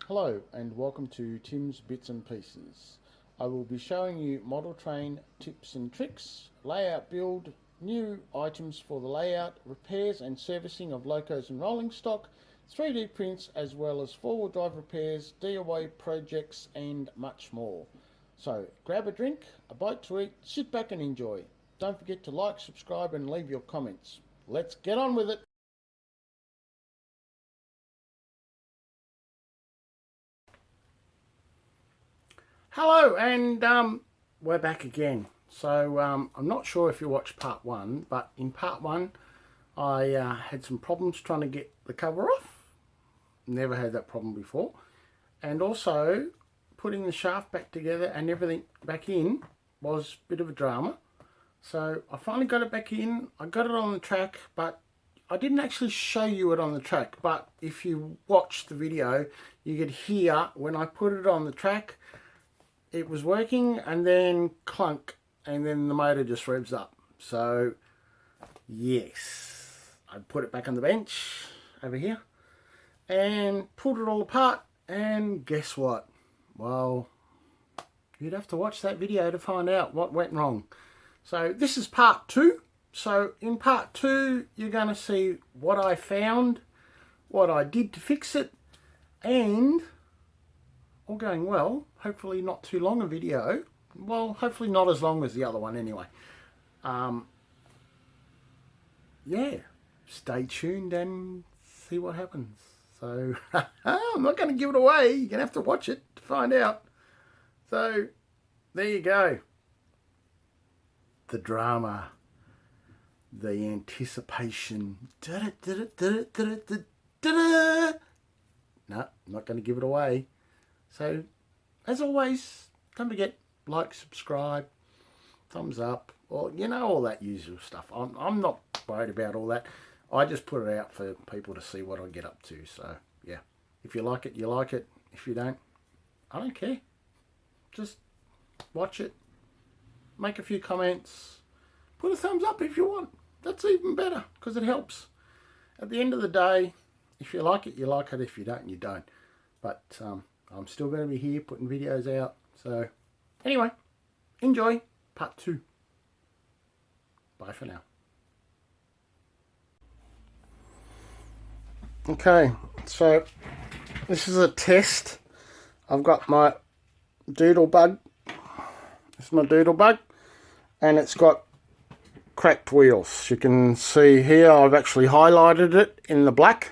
Hello and welcome to Tim's Bits and Pieces. I will be showing you model train tips and tricks, layout build, new items for the layout, repairs and servicing of locos and rolling stock, 3D prints as well as four-wheel drive repairs, DIY projects and much more. So grab a drink, a bite to eat, sit back and enjoy. Don't forget to like, subscribe and leave your comments. Let's get on with it. Hello, and we're back again. So I'm not sure if you watched part one, but in part one I had some problems trying to get the cover off. Never had that problem before. And also putting the shaft back together and everything back in was a bit of a drama. So I finally got it back in. I got it on the track, but I didn't actually show you it on the track. But if you watch the video, you could hear when I put it on the track, it was working and then clunk and then the motor just revs up. So yes, I put it back on the bench over here and pulled it all apart, and guess what? Well, you'd have to watch that video to find out what went wrong. So this is part two. So in part two you're going to see what I found, what I did to fix it, and all going well, hopefully not too long a video. Well, hopefully not as long as the other one anyway. Yeah, stay tuned and see what happens. So I'm not going to give it away. You're going to have to watch it to find out. So there you go. The drama, the anticipation. No, not going to give it away. So, as always, don't forget, like, subscribe, thumbs up, or, you know, all that usual stuff. I'm not worried about all that. I just put it out for people to see what I get up to. So, yeah, if you like it, you like it. If you don't, I don't care. Just watch it, make a few comments, put a thumbs up if you want. That's even better, because it helps. At the end of the day, if you like it, you like it. If you don't, you don't. But, I'm still going to be here putting videos out. So anyway, enjoy part two. Bye for now. Okay, so this is a test. I've got my Doodlebug. This is my Doodlebug, and it's got cracked wheels. You can see here I've actually highlighted it in the black.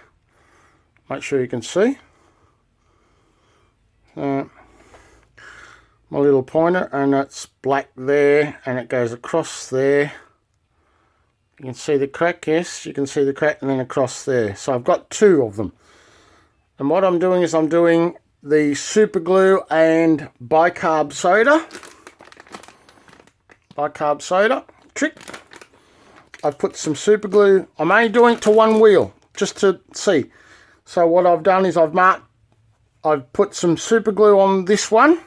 Make sure you can see. My little pointer, and it's black there and it goes across there. You can see the crack, yes, you can see the crack, and then across there. So I've got two of them, and what I'm doing is I'm doing the super glue and bicarb soda trick. I've put some super glue. I'm only doing it to one wheel just to see. So what I've done is I've put some super glue on this one,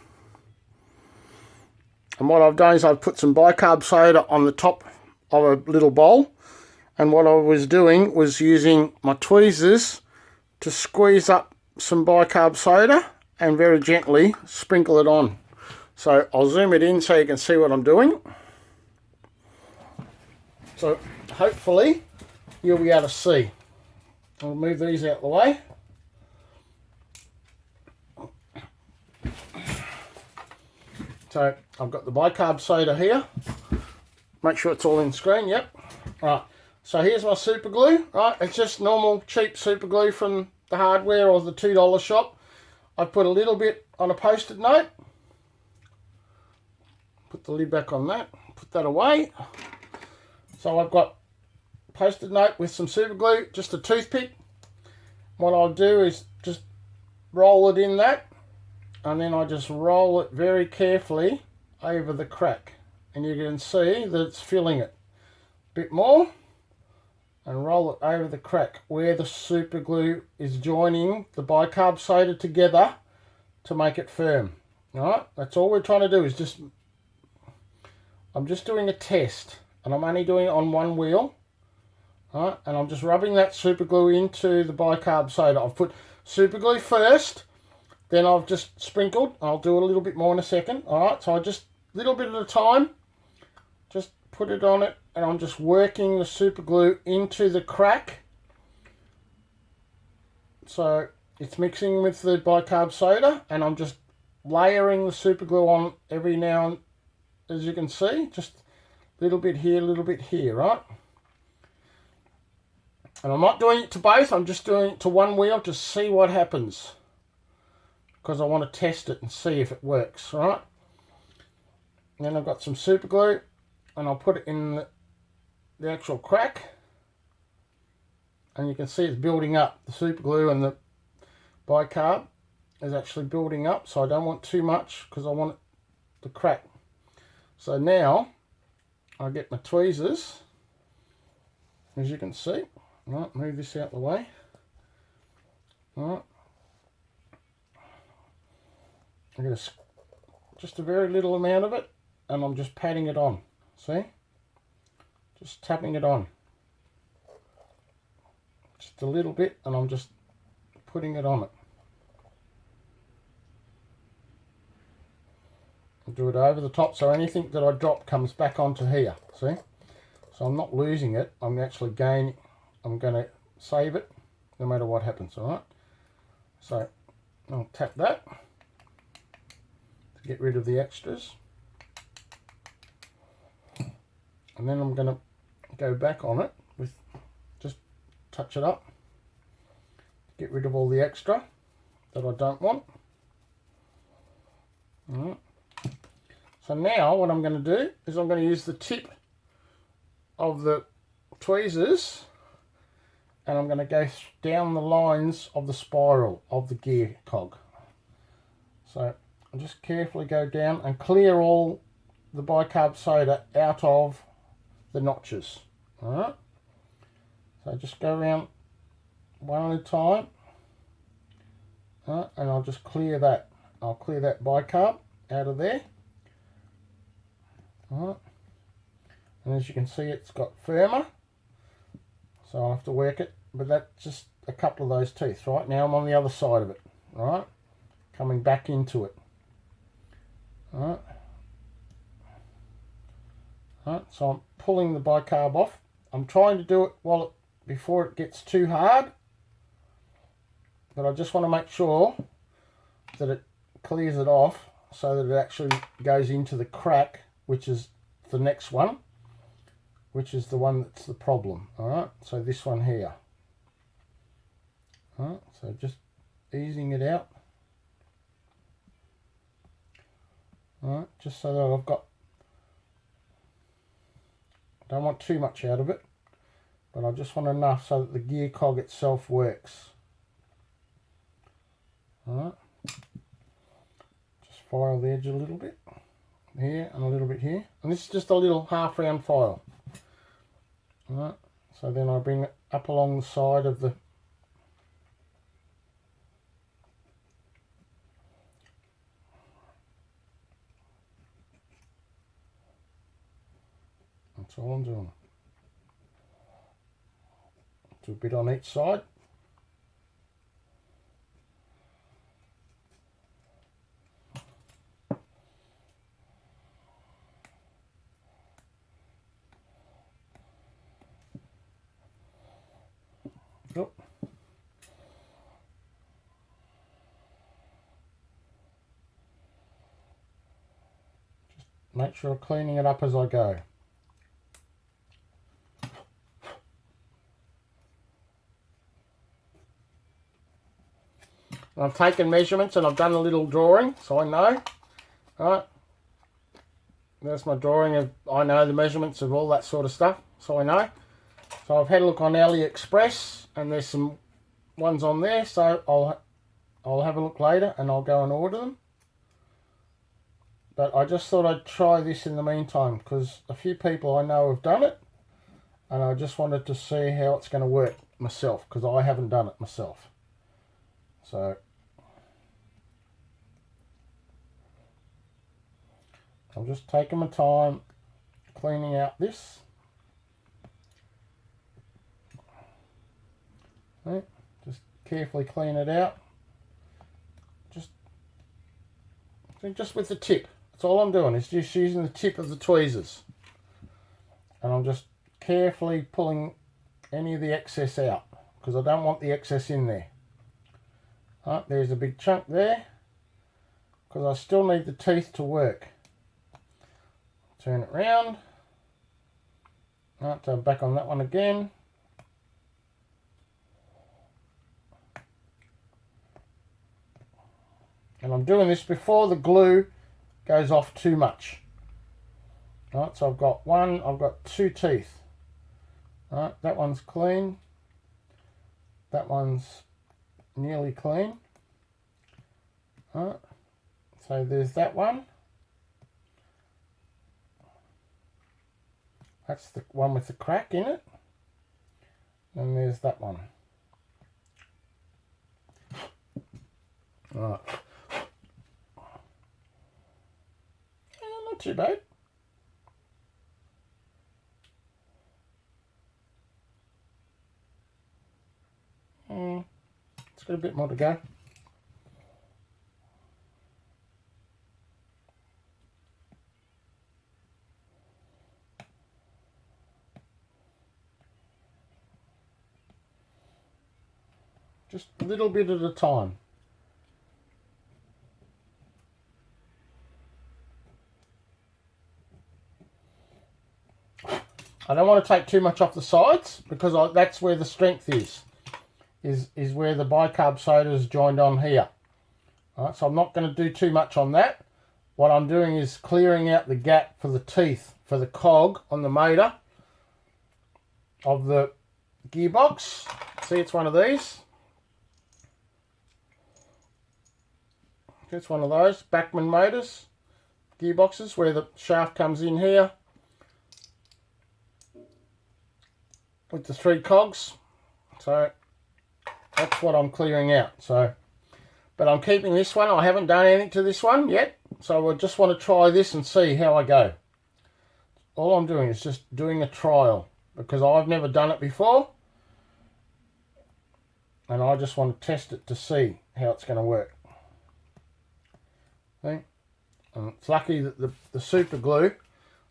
and what I've done is I've put some bicarb soda on the top of a little bowl, and what I was doing was using my tweezers to squeeze up some bicarb soda and very gently sprinkle it on. So I'll zoom it in so you can see what I'm doing. So hopefully you'll be able to see. I'll move these out of the way. So I've got the bicarb soda here. Make sure it's all in screen. Yep. Right. So here's my super glue. Right. It's just normal cheap super glue from the hardware or the $2 shop. I've put a little bit on a post-it note. Put the lid back on that. Put that away. So I've got a post-it note with some super glue. Just a toothpick. What I'll do is just roll it in that. And then I just roll it very carefully over the crack, and you can see that it's filling it a bit more, and roll it over the crack where the super glue is joining the bicarb soda together to make it firm. Alright, that's all we're trying to do, is I'm just doing a test, and I'm only doing it on one wheel. Alright, and I'm just rubbing that super glue into the bicarb soda. I've put super glue first, then I've just sprinkled. I'll do a little bit more in a second. Alright, so I just, a little bit at a time, just put it on it, and I'm just working the super glue into the crack. So it's mixing with the bicarb soda, and I'm just layering the super glue on every now and, as you can see, just a little bit here, a little bit here, right? And I'm not doing it to both, I'm just doing it to one wheel to see what happens, because I want to test it and see if it works, right? And then I've got some super glue, and I'll put it in the actual crack, and you can see it's building up. The super glue and the bicarb is actually building up, so I don't want too much because I want it to crack. So now I get my tweezers, as you can see. Right, move this out the way. Right, I'm going to just a very little amount of it, and I'm just patting it on. See, just tapping it on, just a little bit, and I'm just putting it on it. I'll do it over the top, so anything that I drop comes back onto here. See, so I'm not losing it. I'm actually gaining. I'm going to save it no matter what happens. All right, so I'll tap that to get rid of the extras, and then I'm going to go back on it with, just touch it up, get rid of all the extra that I don't want. All right. So now what I'm going to do is I'm going to use the tip of the tweezers, and I'm going to go down the lines of the spiral of the gear cog. So I'll just carefully go down and clear all the bicarb soda out of the notches. Alright, so just go around one at a time. Alright, and I'll just clear that. I'll clear that bicarb out of there. Alright, and as you can see, it's got firmer, so I'll have to work it, but that's just a couple of those teeth. Right, now I'm on the other side of it, right, coming back into it. Alright, so I'm pulling the bicarb off. I'm trying to do it before it gets too hard, but I just want to make sure that it clears it off so that it actually goes into the crack, which is the next one, which is the one that's the problem. Alright, so this one here. Alright, so just easing it out. Alright, just so that I've got, I don't want too much out of it, but I just want enough so that the gear cog itself works. Alright, just file the edge a little bit here and a little bit here, and this is just a little half round file. Alright, so then I bring it up along the side of the that's all I'm doing. Do a bit on each side. Yep. Just make sure I'm cleaning it up as I go. I've taken measurements and I've done a little drawing, so I know. Alright, there's my drawing of, I know the measurements of all that sort of stuff, so I know. So I've had a look on AliExpress, and there's some ones on there, so I'll have a look later and I'll go and order them. But I just thought I'd try this in the meantime, because a few people I know have done it, and I just wanted to see how it's going to work myself, because I haven't done it myself. So I'm just taking my time cleaning out this. Okay, just carefully clean it out. Just So just with the tip. That's all I'm doing, is just using the tip of the tweezers. And I'm just carefully pulling any of the excess out, because I don't want the excess in there. Right, there's a big chunk there, because I still need the teeth to work. Turn it round. Right, so back on that one again. And I'm doing this before the glue goes off too much. Right, so I've got two teeth. Right, that one's clean. That one's nearly clean. Right, so there's that one. That's the one with the crack in it. And there's that one. Right. Not too bad. It's got a bit more to go. Just a little bit at a time. I don't want to take too much off the sides, because that's where the strength is where the bicarb soda is joined on here. Alright, so I'm not going to do too much on that. What I'm doing is clearing out the gap for the teeth, for the cog on the motor of the gearbox. See, it's one of these. It's one of those Bachmann motors, gearboxes, where the shaft comes in here with the three cogs. So that's what I'm clearing out. So, but I'm keeping this one. I haven't done anything to this one yet, so I just want to try this and see how I go. All I'm doing is just doing a trial, because I've never done it before, and I just want to test it to see how it's going to work. See? And it's lucky that the super glue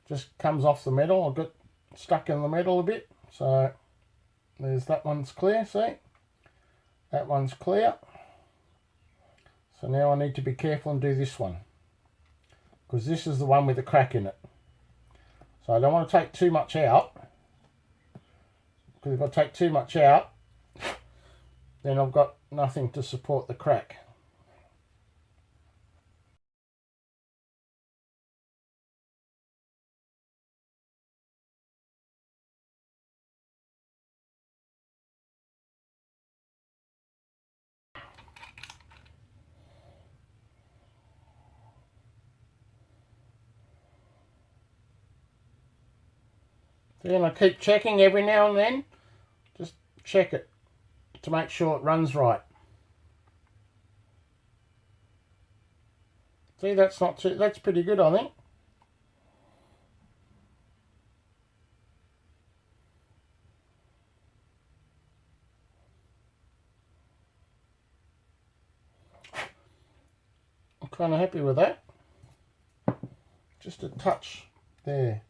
just comes off the metal. I got stuck in the metal a bit, so there's that one's clear. See, that one's clear. So now I need to be careful and do this one, because this is the one with the crack in it. So I don't want to take too much out, because if I take too much out, then I've got nothing to support the crack. Then I keep checking every now and then. Just check it to make sure it runs right. See, that's not too, that's pretty good, I think. I'm kind of happy with that. Just a touch there.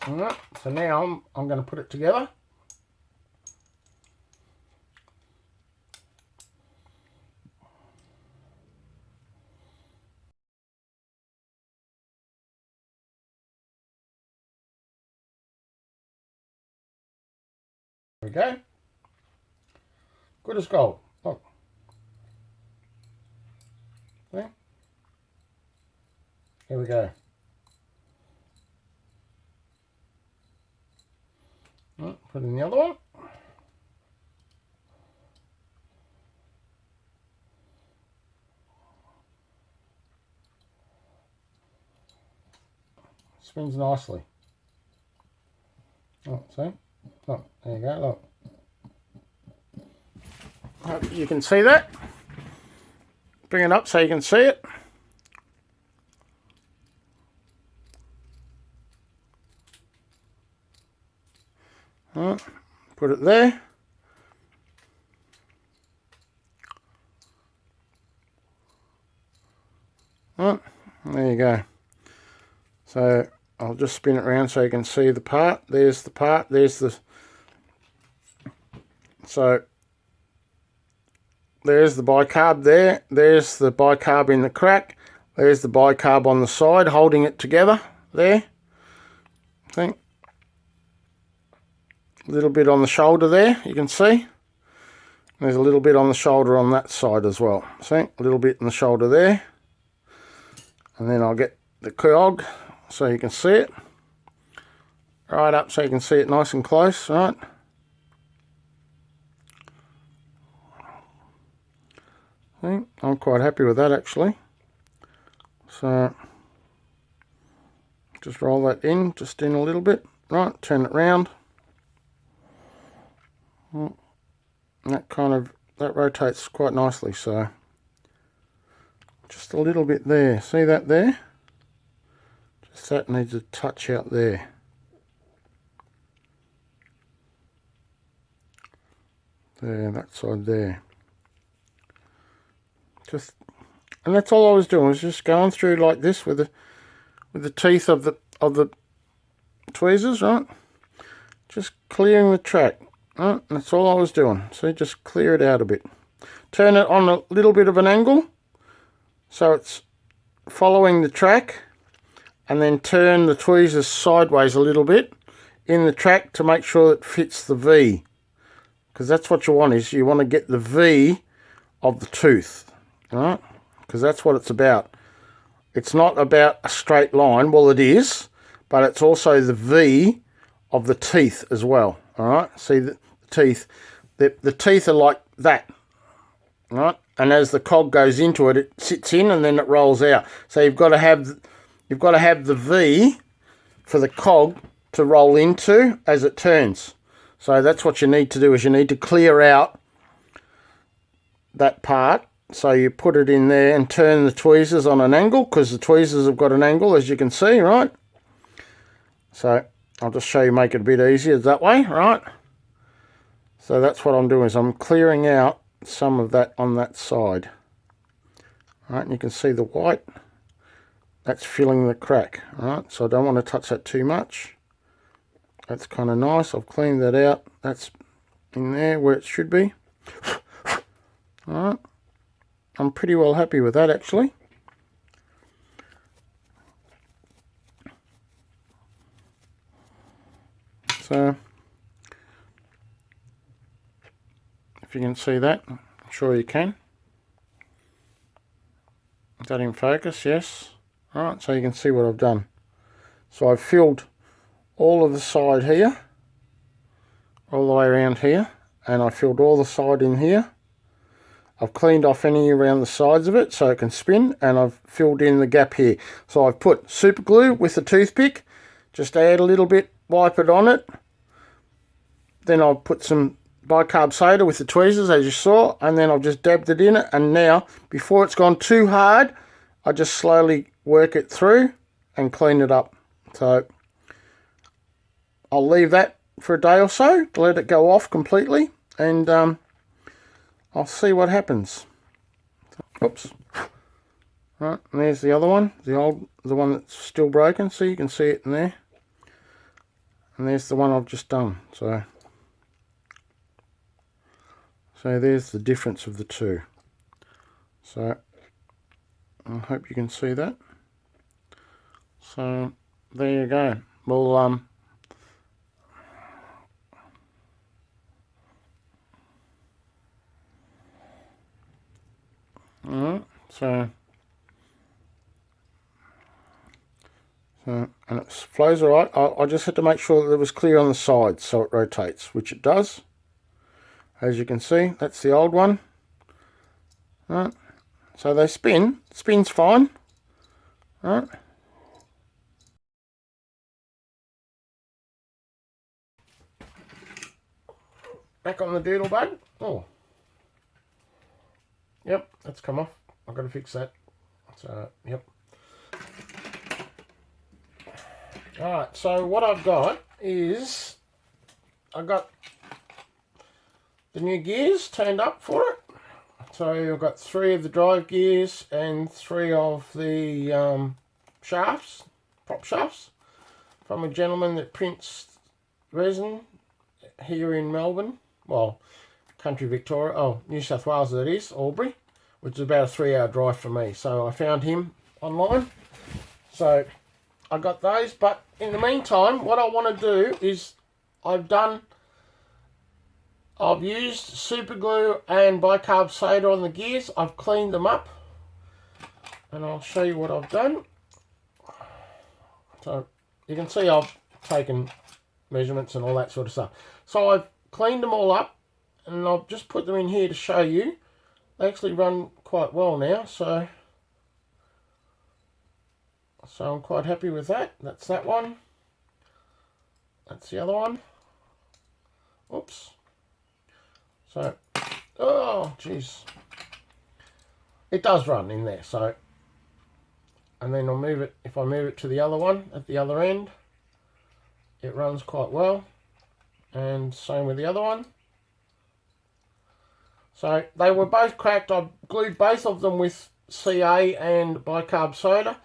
Alright, so now I'm going to put it together. There we go. Good as gold. Look. See? Here we go. Right, put in the other one. Spins nicely. Oh, see? Oh, there you go, look. Hope you can see that. Bring it up so you can see it. Right, put it there. Right, there you go. So I'll just spin it around so you can see the part. There's the part. There's the... So there's the bicarb there. There's the bicarb in the crack. There's the bicarb on the side holding it together there. See? A little bit on the shoulder there, you can see. There's a little bit on the shoulder on that side as well. See? A little bit in the shoulder there. And then I'll get the cog so you can see it. Right up so you can see it nice and close, right? See? I'm quite happy with that actually. So just roll that in, just in a little bit. Right, turn it round. That rotates quite nicely, so just a little bit there. See that there? Just that needs a touch out there. There, that side there. And that's all I was doing, was just going through like this with the teeth of the tweezers, right? Just clearing the track. Right, that's all I was doing. So just clear it out a bit. Turn it on a little bit of an angle so it's following the track, and then turn the tweezers sideways a little bit in the track to make sure it fits the V, because that's what you want, is you want to get the V of the tooth, right? Because that's what it's about. It's not about a straight line. Well, it is, but it's also the V of the teeth as well. All right, see the teeth. The teeth are like that, right? And as the cog goes into it, it sits in and then it rolls out. So you've got to have the V for the cog to roll into as it turns. So that's what you need to do, is you need to clear out that part. So you put it in there and turn the tweezers on an angle, because the tweezers have got an angle, as you can see, right? So I'll just show you, make it a bit easier that way, right? So that's what I'm doing, is I'm clearing out some of that on that side. Right, and you can see the white, that's filling the crack, right? So I don't want to touch that too much. That's kind of nice. I've cleaned that out. That's in there where it should be. Alright, I'm pretty well happy with that actually. So if you can see that, I'm sure you can. Is that in focus? Yes. Alright, so you can see what I've done. So I've filled all of the side here, all the way around here, and I filled all the side in here. I've cleaned off any around the sides of it so it can spin, and I've filled in the gap here. So I've put super glue with the toothpick, just add a little bit, wipe it on it. Then I'll put some bicarb soda with the tweezers, as you saw, and then I've just dabbed it in it. And now, before it's gone too hard, I just slowly work it through and clean it up. So I'll leave that for a day or so to let it go off completely, and I'll see what happens. Oops. Right, and there's the other one, the one that's still broken, so you can see it in there. And there's the one I've just done. So there's the difference of the two. So I hope you can see that. So there you go. Well, alright, so and it flows alright. I just had to make sure that it was clear on the sides so it rotates, which it does. As you can see, that's the old one. Right, so they spins fine. Right. Back on the Doodlebug. Oh, Yep, that's come off. I've got to fix that. So, yep. Alright, so what I've got is I've got the new gears turned up for it. So I've got 3 of the drive gears and 3 of the shafts, prop shafts, from a gentleman that prints resin here in Melbourne. Well, country Victoria, New South Wales that is, Albury, which is about a 3-hour drive for me. So I found him online. So I got those, but in the meantime, what I want to do is I've used super glue and bicarb soda on the gears. I've cleaned them up, and I'll show you what I've done. So you can see I've taken measurements and all that sort of stuff. So I've cleaned them all up, and I've just put them in here to show you. They actually run quite well now, so I'm quite happy with that. That's that one. That's the other one. Oops. So, oh, jeez. It does run in there, so. And then I'll move it, if I move it to the other one at the other end, it runs quite well. And same with the other one. So they were both cracked. I glued both of them with Ca and bicarb soda,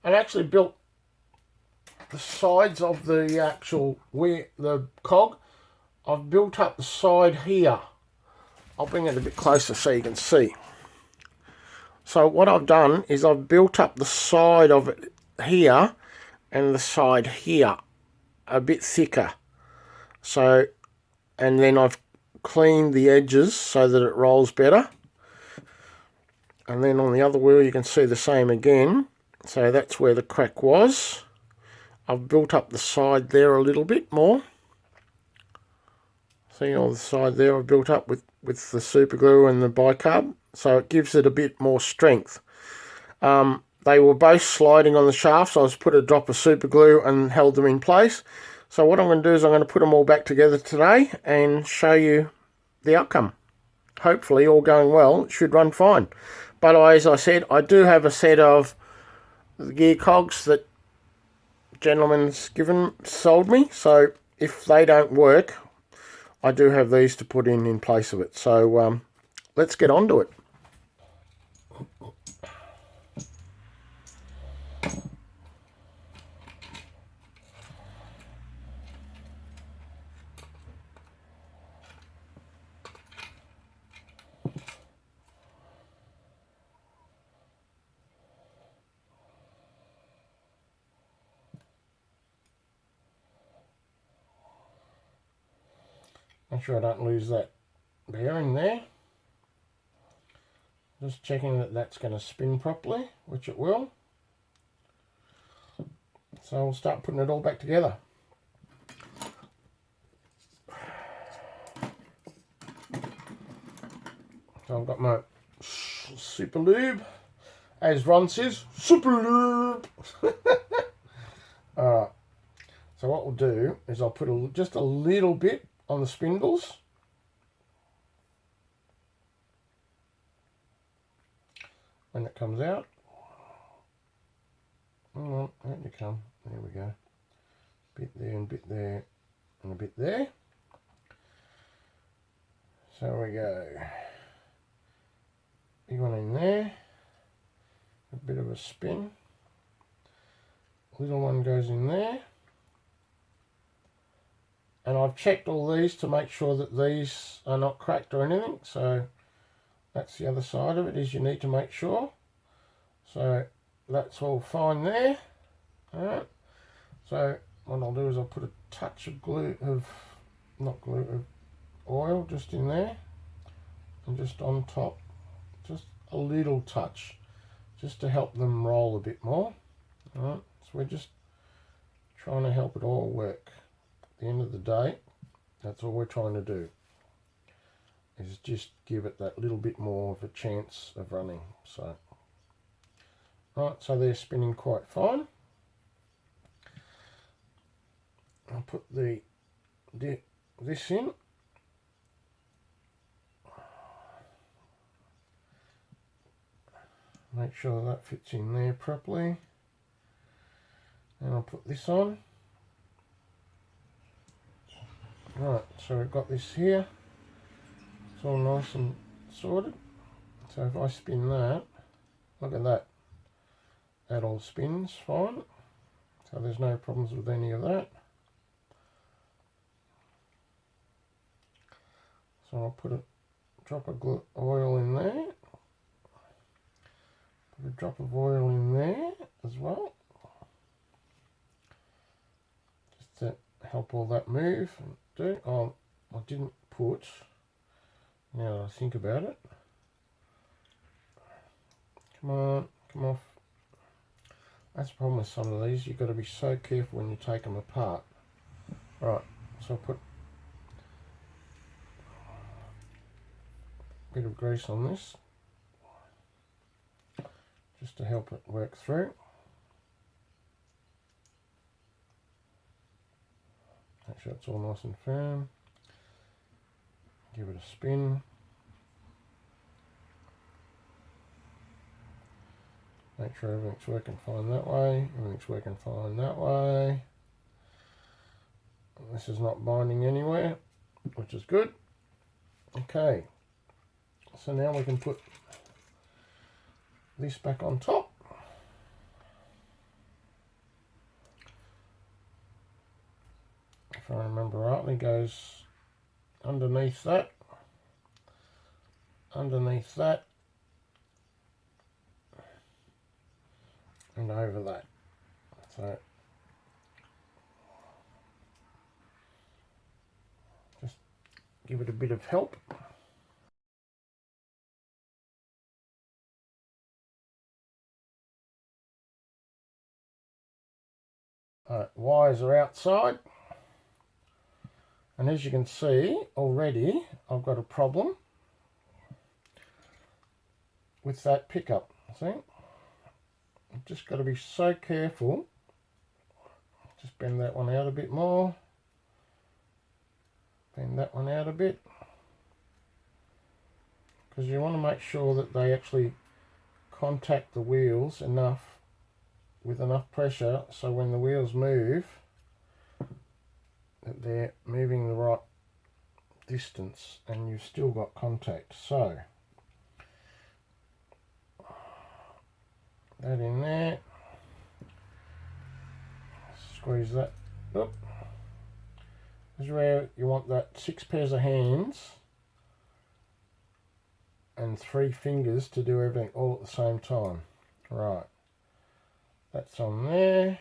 and actually built the sides of the actual the cog. I've built up the side here. I'll bring it a bit closer so you can see. So what I've done is I've built up the side of it here and the side here a bit thicker. So, and then I've cleaned the edges so that it rolls better. And then on the other wheel you can see the same again. So that's where the crack was. I've built up the side there a little bit more. See on the side there I've built up with the super glue and the bicarb. So it gives it a bit more strength. They were both sliding on the shaft, so I just put a drop of super glue and held them in place. So what I'm going to do is I'm going to put them all back together today and show you the outcome. Hopefully all going well, it should run fine. But as I said, I do have a set of the gear cogs that gentleman's sold me. So if they don't work, I do have these to put in place of it. So let's get on to it. Make sure I don't lose that bearing there. Just checking that that's going to spin properly, which it will. So we'll start putting it all back together. So I've got my super lube, as Ron says, super lube. Alright, so what we'll do is I'll put just a little bit on the spindles. When it comes out. Oh, out you come. There we go. Bit there and bit there and a bit there. So we go. Big one in there. A bit of a spin. Little one goes in there. And I've checked all these to make sure that these are not cracked or anything. So that's the other side of it, is you need to make sure. So that's all fine there. Alright. So what I'll do is I'll put a touch of oil just in there. And just on top. Just a little touch. Just to help them roll a bit more. Alright. So we're just trying to help it all work. At the end of the day, that's all we're trying to do, is just give it that little bit more of a chance of running. So right, so they're spinning quite fine. I'll put this in, Make sure that fits in there properly. And I'll put this on. Right, so we've got this here. It's all nice and sorted. So if I spin that, look at that. That all spins fine. So there's no problems with any of that. So I'll put a drop of oil in there. Put a drop of oil in there as well. Just to help all that move. Oh, I didn't put, now that I think about it. Come on, come off. That's the problem with some of these. You've got to be so careful when you take them apart. Right, so I'll put a bit of grease on this just to help it work through. Make sure it's all nice and firm. Give it a spin. Make sure everything's working fine that way. Everything's working fine that way. This is not binding anywhere, which is good. Okay. So now we can put this back on top. If I remember rightly, goes underneath that, and over that. So just give it a bit of help. Wires are outside. And as you can see already, I've got a problem with that pickup. See? I've just got to be so careful. Just bend that one out a bit more. Bend that one out a bit. Because you want to make sure that they actually contact the wheels enough, with enough pressure, so when the wheels move, that they're moving the right distance and you've still got contact. So that in there, squeeze that up. This is where you want that 6 pairs of hands and 3 fingers to do everything all at the same time. Right, that's on there.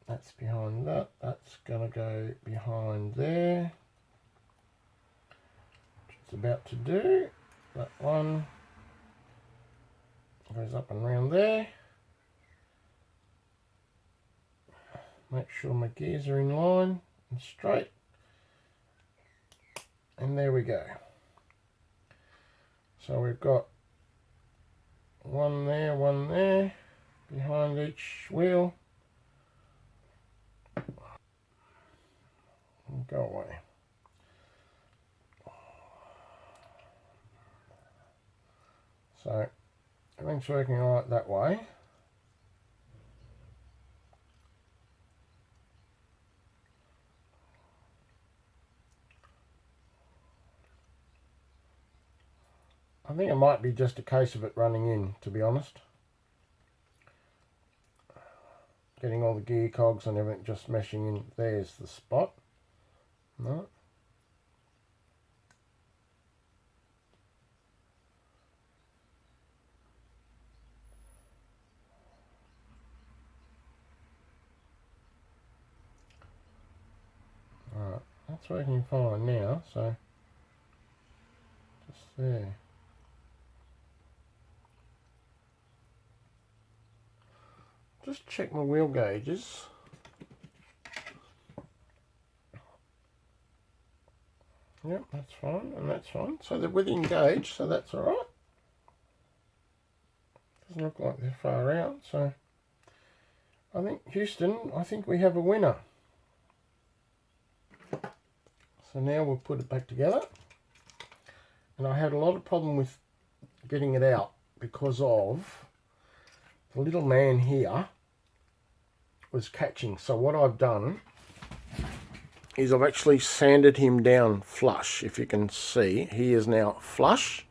That's behind that. That's going to go behind there. Which it's about to do. That one goes up and round there. Make sure my gears are in line and straight. And there we go. So we've got one there, behind each wheel. Go away. So everything's working all right that way. I think it might be just a case of it running in, to be honest. Getting all the gear cogs and everything just meshing in. There's the spot. No. Alright, that's working fine now, so just there. Just check my wheel gauges. Yep, that's fine, and that's fine. So they're within gauge, so that's all right. Doesn't look like they're far out, so I think, Houston, I think we have a winner. So now we'll put it back together. And I had a lot of problem with getting it out because of the little man here was catching. So what I've done is I've actually sanded him down flush. If you can see, he is now flush.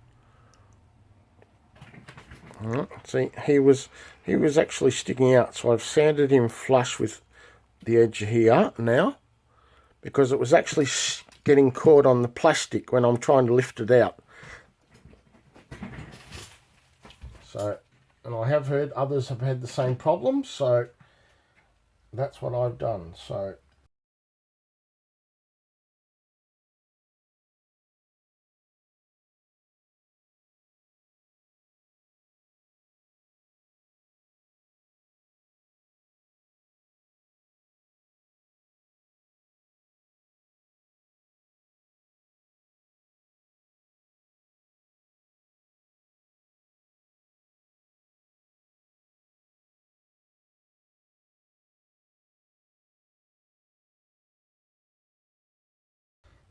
See, he was actually sticking out, so I've sanded him flush with the edge here now, because it was actually getting caught on the plastic when I'm trying to lift it out. So, and I have heard others have had the same problem, so that's what I've done. So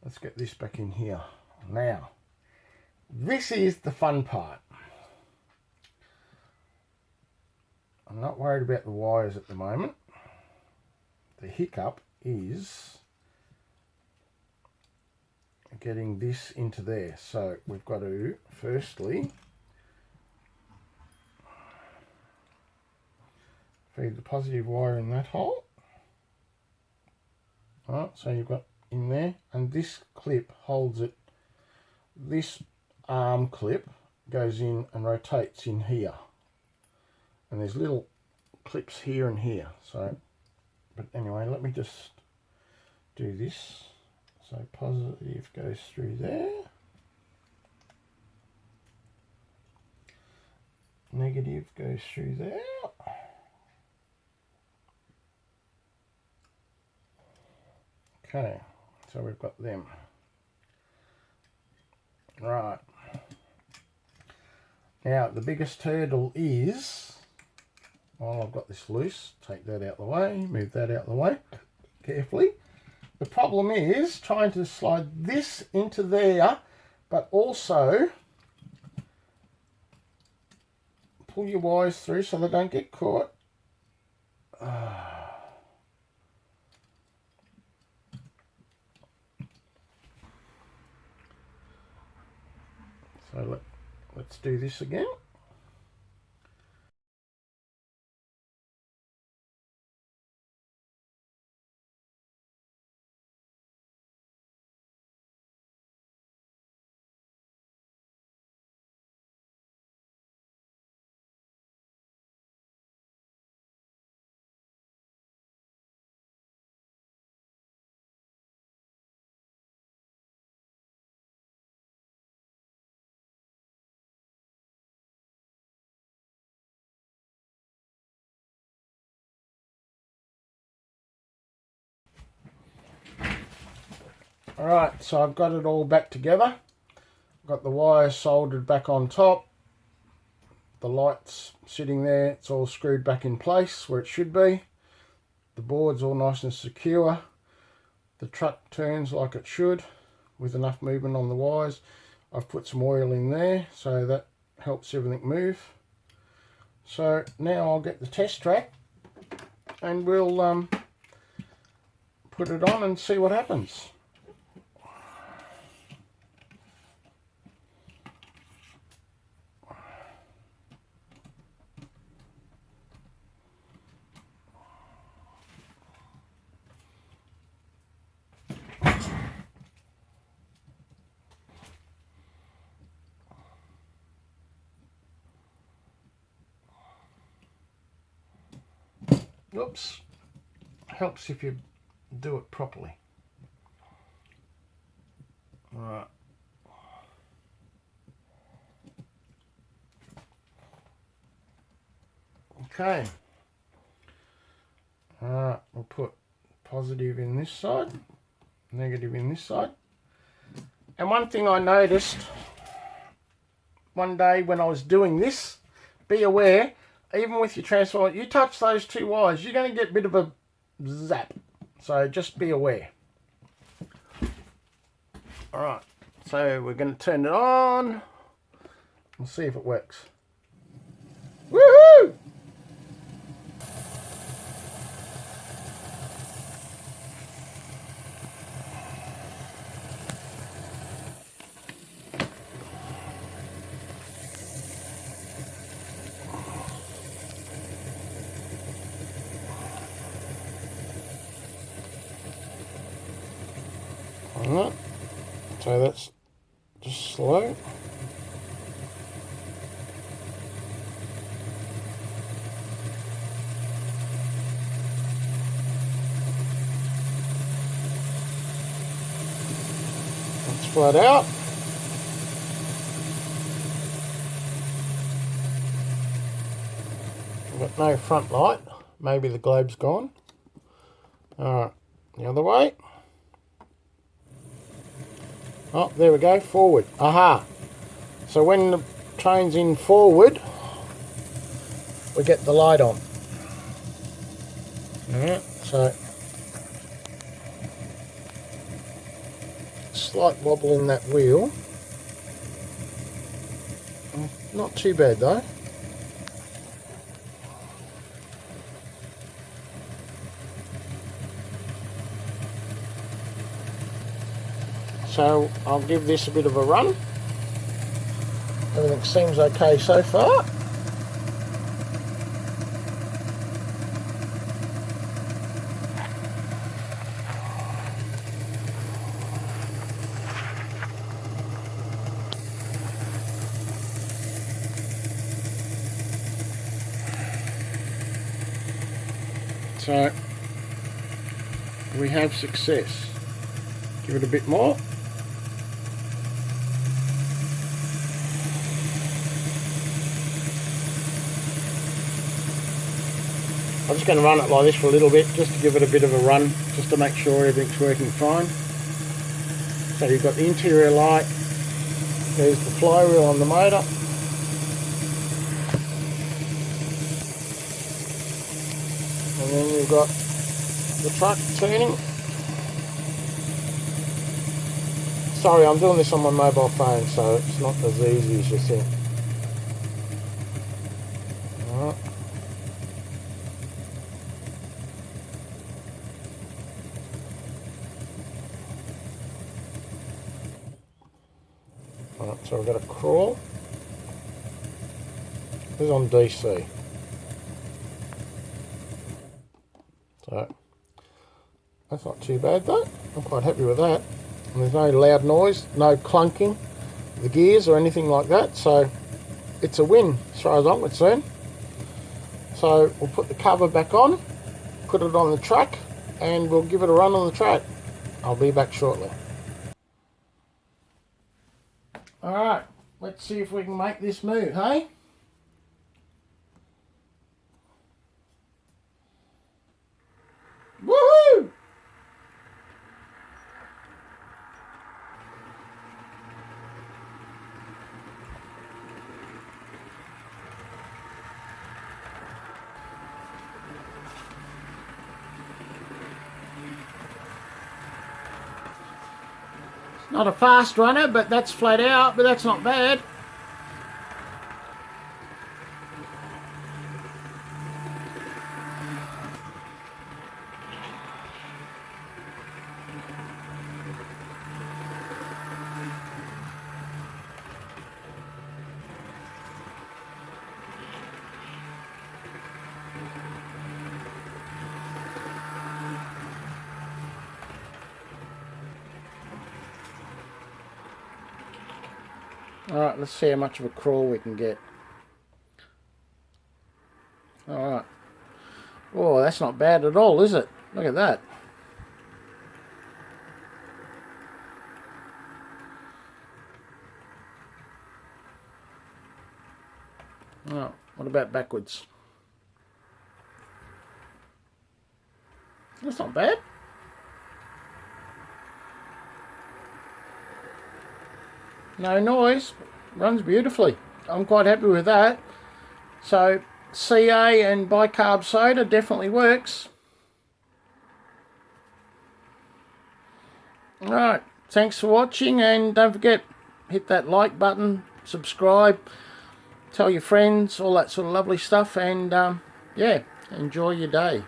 let's get this back in here. Now, this is the fun part. I'm not worried about the wires at the moment. The hiccup is getting this into there. So we've got to firstly feed the positive wire in that hole. Alright, so you've got in there, and this clip holds it. This arm clip goes in and rotates in here, and there's little clips here and here. So, but anyway, let me just do this. So positive goes through there, negative goes through there. Okay, so we've got them. Right. Now, the biggest hurdle is, while I've got this loose, take that out of the way, move that out of the way carefully. The problem is trying to slide this into there, but also pull your wires through so they don't get caught. So let's do this again. Alright, so I've got it all back together. Got the wire soldered back on top. The light's sitting there, it's all screwed back in place where it should be. The board's all nice and secure. The truck turns like it should with enough movement on the wires. I've put some oil in there so that helps everything move. So now I'll get the test track and we'll put it on and see what happens. Oops, helps if you do it properly. Right. Okay. Alright, we'll put positive in this side, negative in this side. And one thing I noticed one day when I was doing this, be aware, even with your transformer, you touch those two wires, you're going to get a bit of a zap. So just be aware. Alright, so we're going to turn it on. We'll see if it works. Woohoo! Alright, so that's just slow. Let's flat out. We've got no front light, maybe the globe's gone. Alright, the other way. Oh, there we go, forward. Aha! So when the train's in forward, we get the light on. Alright, so slight wobble in that wheel. Not too bad though. So I'll give this a bit of a run. Everything seems okay so far. So we have success. Give it a bit more. I'm just going to run it like this for a little bit, just to give it a bit of a run, just to make sure everything's working fine. So you've got the interior light, there's the flywheel on the motor. And then you've got the truck turning. Sorry, I'm doing this on my mobile phone, so it's not as easy as you think. Alright. Alright, so we've got a crawl. This is on DC. So, that's not too bad though. I'm quite happy with that. And there's no loud noise, no clunking of the gears or anything like that. So, it's a win as far as I'm concerned. So, we'll put the cover back on, put it on the track, and we'll give it a run on the track. I'll be back shortly. Alright, let's see if we can make this move, hey? Woohoo! Not a fast runner, but that's flat out, but that's not bad. Alright, let's see how much of a crawl we can get. Alright. Oh, that's not bad at all, is it? Look at that. Oh, what about backwards? That's not bad. No noise, runs beautifully. I'm quite happy with that. So Ca and Bi-carb soda definitely works. Alright, thanks for watching, and don't forget, hit that like button, subscribe. tell your friends, all that sort of lovely stuff, and yeah, enjoy your day.